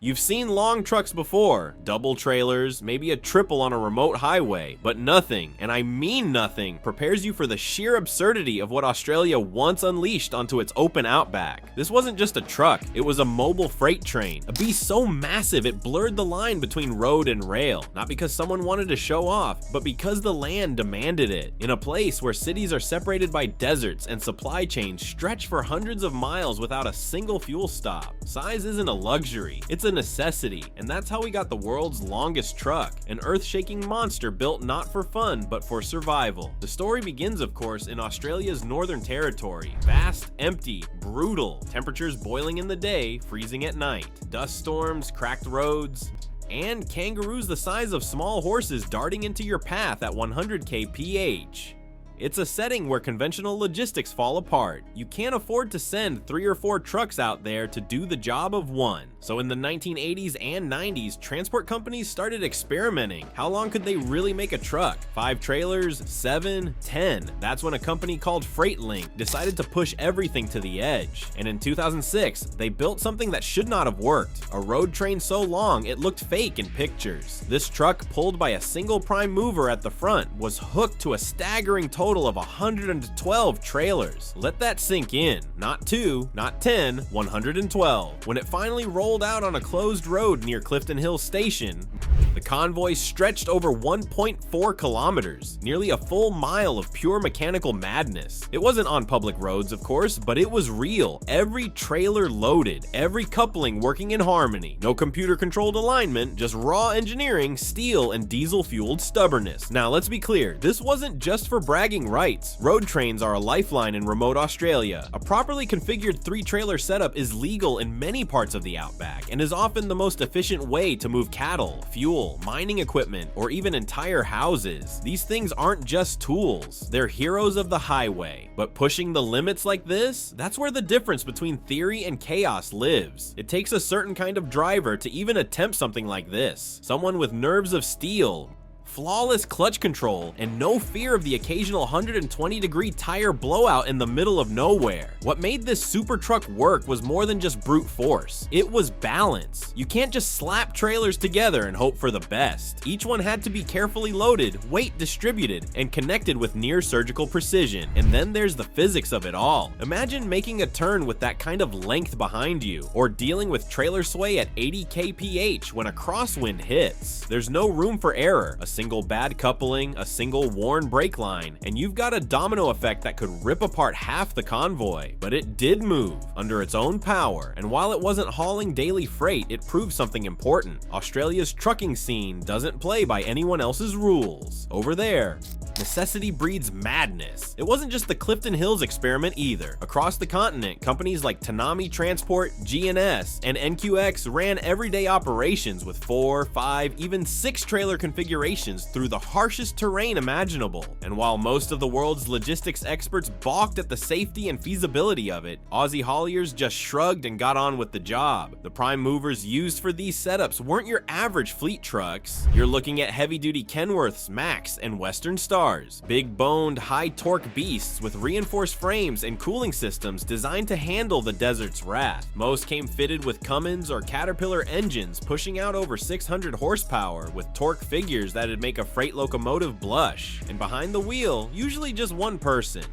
You've seen long trucks before, double trailers, maybe a triple on a remote highway, but nothing, and I mean nothing, prepares you for the sheer absurdity of what Australia once unleashed onto its open outback. This wasn't just a truck, it was a mobile freight train, a beast so massive it blurred the line between road and rail, not because someone wanted to show off, but because the land demanded it. In a place where cities are separated by deserts and supply chains stretch for hundreds of miles without a single fuel stop. Size isn't a luxury, it's a necessity, and that's how we got the world's longest truck, an earth-shaking monster built not for fun but for survival. The story begins, of course, in Australia's Northern Territory. Vast, empty, brutal, temperatures boiling in the day, freezing at night, dust storms, cracked roads, and kangaroos the size of small horses darting into your path at 100 kph. It's a setting where conventional logistics fall apart. You can't afford to send 3 or 4 trucks out there to do the job of one. So in the 1980s and 90s, transport companies started experimenting. How long could they really make a truck? 5 trailers, 7, 10. That's when a company called FreightLink decided to push everything to the edge. And in 2006, they built something that should not have worked. A road train so long it looked fake in pictures. This truck, pulled by a single prime mover at the front, was hooked to a staggering total of 112 trailers. Let that sink in. Not 2, not 10, 112. When it finally rolled out on a closed road near Clifton Hill Station, the convoy stretched over 1.4 kilometers, nearly a full mile of pure mechanical madness. It wasn't on public roads, of course, but it was real. Every trailer loaded, every coupling working in harmony. No computer-controlled alignment, just raw engineering, steel, and diesel-fueled stubbornness. Now, let's be clear, this wasn't just for bragging rights. Road trains are a lifeline in remote Australia. A properly configured 3-trailer setup is legal in many parts of the outback and is often the most efficient way to move cattle, fuel, mining equipment, or even entire houses. These things aren't just tools, they're heroes of the highway. But pushing the limits like this, that's where the difference between theory and chaos lives. It takes a certain kind of driver to even attempt something like this. Someone with nerves of steel, flawless clutch control, and no fear of the occasional 120-degree tire blowout in the middle of nowhere. What made this super truck work was more than just brute force. It was balance. You can't just slap trailers together and hope for the best. Each one had to be carefully loaded, weight distributed, and connected with near surgical precision. And then there's the physics of it all. Imagine making a turn with that kind of length behind you, or dealing with trailer sway at 80 kph when a crosswind hits. There's no room for error. A single bad coupling, a single worn brake line, and you've got a domino effect that could rip apart half the convoy. But it did move under its own power, and while it wasn't hauling daily freight, it proved something important. Australia's trucking scene doesn't play by anyone else's rules. Over there, necessity breeds madness. It wasn't just the Clifton Hills experiment either. Across the continent, companies like Tanami Transport, G&S, and NQX ran everyday operations with 4, 5, even 6 trailer configurations through the harshest terrain imaginable. And while most of the world's logistics experts balked at the safety and feasibility of it, Aussie hauliers just shrugged and got on with the job. The prime movers used for these setups weren't your average fleet trucks. You're looking at heavy-duty Kenworths, Max, and Western Stars. Big-boned, high-torque beasts with reinforced frames and cooling systems designed to handle the desert's wrath. Most came fitted with Cummins or Caterpillar engines pushing out over 600 horsepower with torque figures that'd make a freight locomotive blush. And behind the wheel, usually just one person.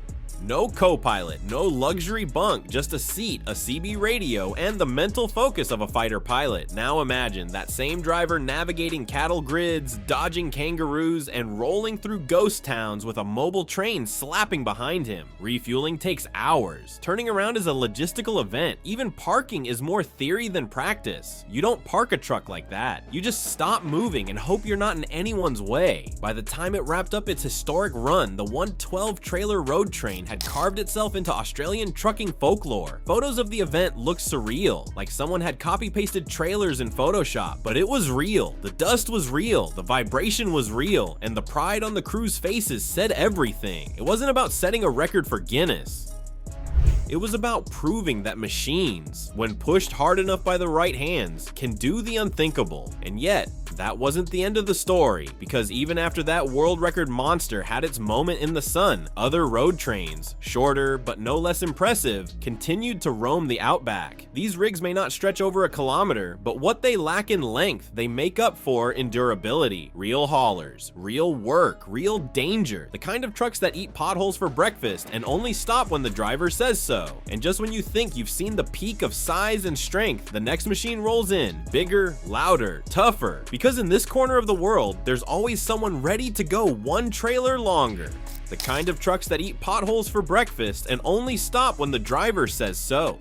No co-pilot, no luxury bunk, just a seat, a CB radio, and the mental focus of a fighter pilot. Now imagine that same driver navigating cattle grids, dodging kangaroos, and rolling through ghost towns with a mobile train slapping behind him. Refueling takes hours. Turning around is a logistical event. Even parking is more theory than practice. You don't park a truck like that. You just stop moving and hope you're not in anyone's way. By the time it wrapped up its historic run, the 112-trailer road train had carved itself into Australian trucking folklore. Photos of the event looked surreal, like someone had copy-pasted trailers in Photoshop, but it was real. The dust was real, the vibration was real, and the pride on the crew's faces said everything. It wasn't about setting a record for Guinness. It was about proving that machines, when pushed hard enough by the right hands, can do the unthinkable. And yet, that wasn't the end of the story, because even after that world record monster had its moment in the sun, other road trains, shorter but no less impressive, continued to roam the outback. These rigs may not stretch over a kilometer, but what they lack in length, they make up for in durability. Real haulers, real work, real danger, the kind of trucks that eat potholes for breakfast and only stop when the driver says so. And just when you think you've seen the peak of size and strength, the next machine rolls in, bigger, louder, tougher, because in this corner of the world, there's always someone ready to go one trailer longer. The kind of trucks that eat potholes for breakfast and only stop when the driver says so.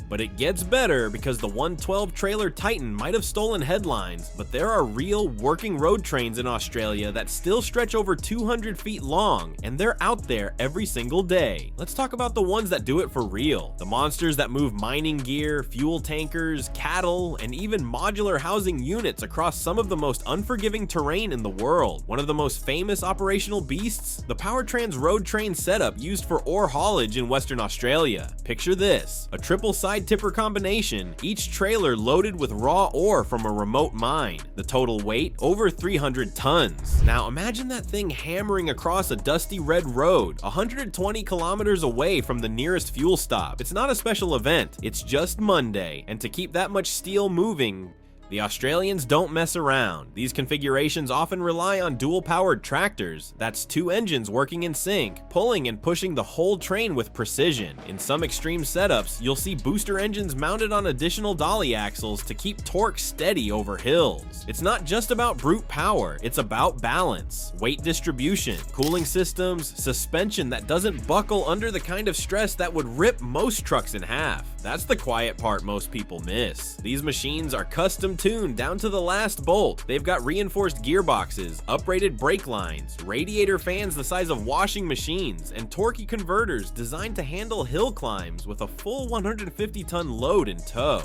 But it gets better, because the 112 trailer Titan might have stolen headlines, but there are real working road trains in Australia that still stretch over 200 feet long, and they're out there every single day. Let's talk about the ones that do it for real. The monsters that move mining gear, fuel tankers, cattle, and even modular housing units across some of the most unforgiving terrain in the world. One of the most famous operational beasts? The Powertrans road train setup used for ore haulage in Western Australia. Picture this, a triple side tipper combination, each trailer loaded with raw ore from a remote mine. The total weight, over 300 tons. Now imagine that thing hammering across a dusty red road, 120 kilometers away from the nearest fuel stop. It's not a special event, it's just Monday, and to keep that much steel moving, the Australians don't mess around. These configurations often rely on dual-powered tractors, that's two engines working in sync, pulling and pushing the whole train with precision. In some extreme setups, you'll see booster engines mounted on additional dolly axles to keep torque steady over hills. It's not just about brute power, it's about balance, weight distribution, cooling systems, suspension that doesn't buckle under the kind of stress that would rip most trucks in half. That's the quiet part most people miss. These machines are custom tuned down to the last bolt. They've got reinforced gearboxes, uprated brake lines, radiator fans the size of washing machines, and torquey converters designed to handle hill climbs with a full 150-ton load in tow.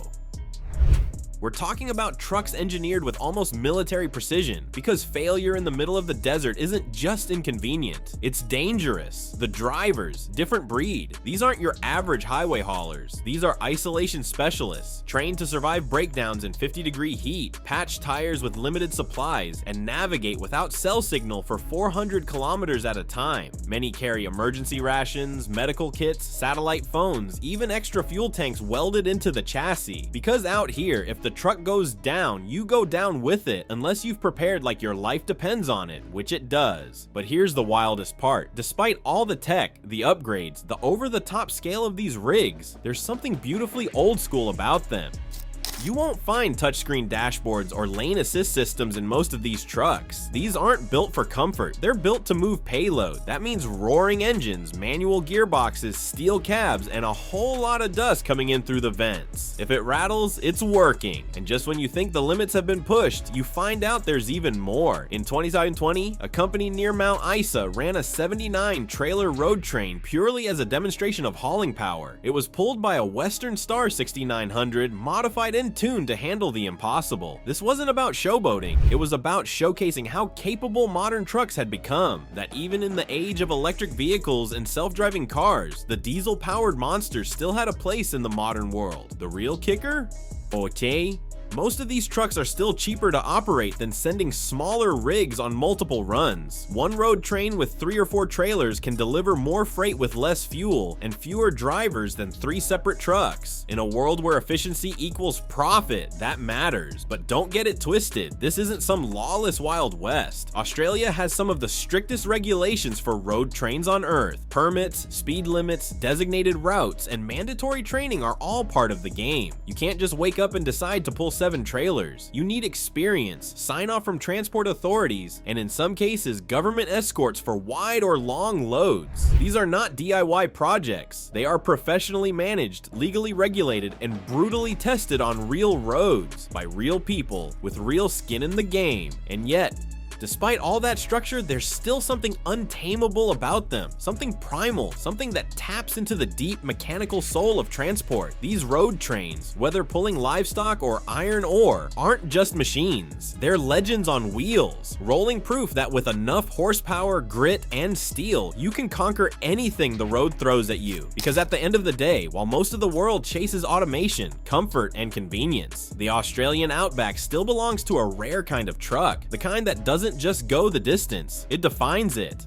We're talking about trucks engineered with almost military precision, because failure in the middle of the desert isn't just inconvenient, it's dangerous. The drivers, different breed. These aren't your average highway haulers. These are isolation specialists, trained to survive breakdowns in 50-degree heat, patch tires with limited supplies, and navigate without cell signal for 400 kilometers at a time. Many carry emergency rations, medical kits, satellite phones, even extra fuel tanks welded into the chassis. Because out here, if the truck goes down, you go down with it, unless you've prepared like your life depends on it, which it does. But here's the wildest part. Despite all the tech, the upgrades, the over-the-top scale of these rigs, there's something beautifully old school about them. You won't find touchscreen dashboards or lane assist systems in most of these trucks. These aren't built for comfort, they're built to move payload. That means roaring engines, manual gearboxes, steel cabs, and a whole lot of dust coming in through the vents. If it rattles, it's working. And just when you think the limits have been pushed, you find out there's even more. In 2020, a company near Mount Isa ran a 79 trailer road train purely as a demonstration of hauling power. It was pulled by a Western Star 6900 modified and tuned to handle the impossible. This wasn't about showboating, it was about showcasing how capable modern trucks had become, that even in the age of electric vehicles and self-driving cars, the diesel-powered monsters still had a place in the modern world. The real kicker? Okay. Most of these trucks are still cheaper to operate than sending smaller rigs on multiple runs. One road train with 3 or 4 trailers can deliver more freight with less fuel and fewer drivers than 3 separate trucks. In a world where efficiency equals profit, that matters. But don't get it twisted, this isn't some lawless Wild West. Australia has some of the strictest regulations for road trains on Earth. Permits, speed limits, designated routes, and mandatory training are all part of the game. You can't just wake up and decide to pull 7 trailers. You need experience, sign off from transport authorities, and in some cases, government escorts for wide or long loads. These are not DIY projects. They are professionally managed, legally regulated, and brutally tested on real roads by real people with real skin in the game. And yet, Despite all that structure, there's still something untamable about them, something primal, something that taps into the deep mechanical soul of transport. These road trains, whether pulling livestock or iron ore, aren't just machines. They're legends on wheels, rolling proof that with enough horsepower, grit, and steel, you can conquer anything the road throws at you. Because at the end of the day, while most of the world chases automation, comfort, and convenience, the Australian Outback still belongs to a rare kind of truck, the kind that doesn't just go the distance, it defines it.